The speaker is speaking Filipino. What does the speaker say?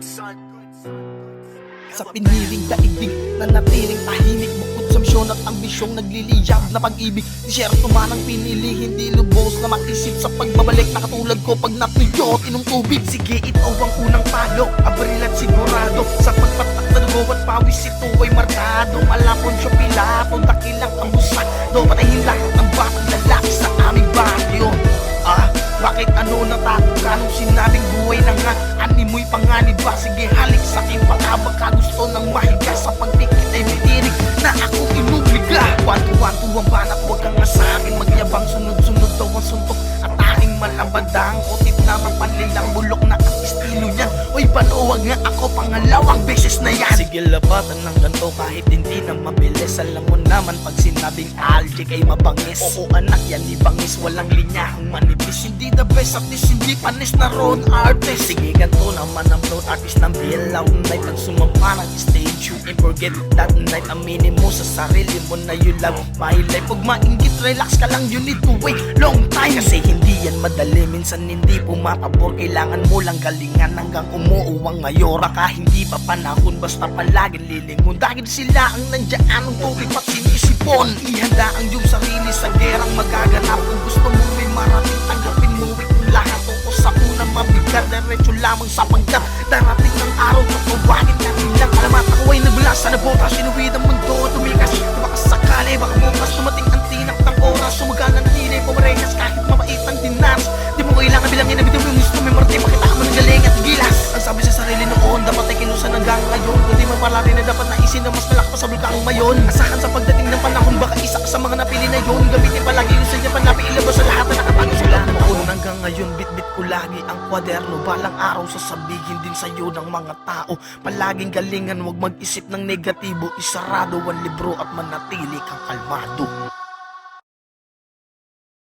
Sa piniling daigdig na natiling tahimik, bukod sa misyon at ambisyong nagliliyab na pag-ibig. Disyerto man ang pinili, hindi lubos na mag-isip sa pagbabalik na katulad ko pag natuyo at inong tubig. Sige, ito ang unang palo, abril at sigurado. Sa pagpatak na dugo at pawis, ito ay markado. Malapon siya pilapon, dakilang ambusado. Patayin lahat ng batang lalaki sa aming baryo. Bakit ano natakot ka nung sinabing buhay na nga? Animoy panganib ba? Sige halik sa akin baka gusto ng mahiga. Sa pagdikit ay may tinig na akong inubliga. Wanto-wanto ang banak, huwag kang nga sa akin magyabang. Sunod-sunod daw ang suntok at aking malabadang. Otit naman panlilang bulok na ang estilo niyan. Uy panuwag nga ako pangalawang beses na yan. Sige labatan ng ganto kahit hindi na mabilis. Alam mo naman pag sinabing aljik ay mabangis. Oo anak yan di bangis, walang linyahang manipis. Hindi the best at least hindi panis na road artist. Sige ganto naman ang road artist ng bilaw night. Pag sumampa ng stage you ain't forget that night. Aminin mo sa sarili mo na you love my life. Pag maingit relax ka lang, you need to wait long time. Kasi hindi yan madali, minsan hindi pumapabor. Kailangan mo lang galingan hanggang umuuwang ngayon. Baka hindi pa panahon basta palaging lilingon. Dahil sila ang nandiyan ang tubig pat sinisipon. Ihanda ang iyong sarili sa gerang magaganap. Kung gusto mo may marating, tanggapin mo itong lahat. Tungkol sa unang mabigat, diretso lamang sa panggap. Darating ng araw na pawagin na nilang alamat. Ako ay nagmula sa nabota, sinuwid ang mundo. Tumikas, baka sakali, baka bukas tumating ang tinak ng oras. Sumagal ng tili, pumarehas kahit mabait ang dinas. Di mo kailangan bilangin na bitaw yung gusto may marti. Makita mo ng galing at gilas. Ang sabi sa sarili noon, dapat ay kinusan hanggang ngayon. Kundi man palari na dapat naisin na mas malaki pa sa bulkang mayon. Asahan sa pagdating ng panahon, baka isa ka sa mga napili na yun. Gamitin palagi yung sanya panapi, ilabas sa lahat na nakatago sila noon. Hanggang ngayon, bit-bit ko lagi ang kwaderno. Balang araw sasabihin din sa'yo ng mga tao. Palaging galingan, huwag mag-isip ng negatibo. Isarado ang libro at manatili kang kalmado.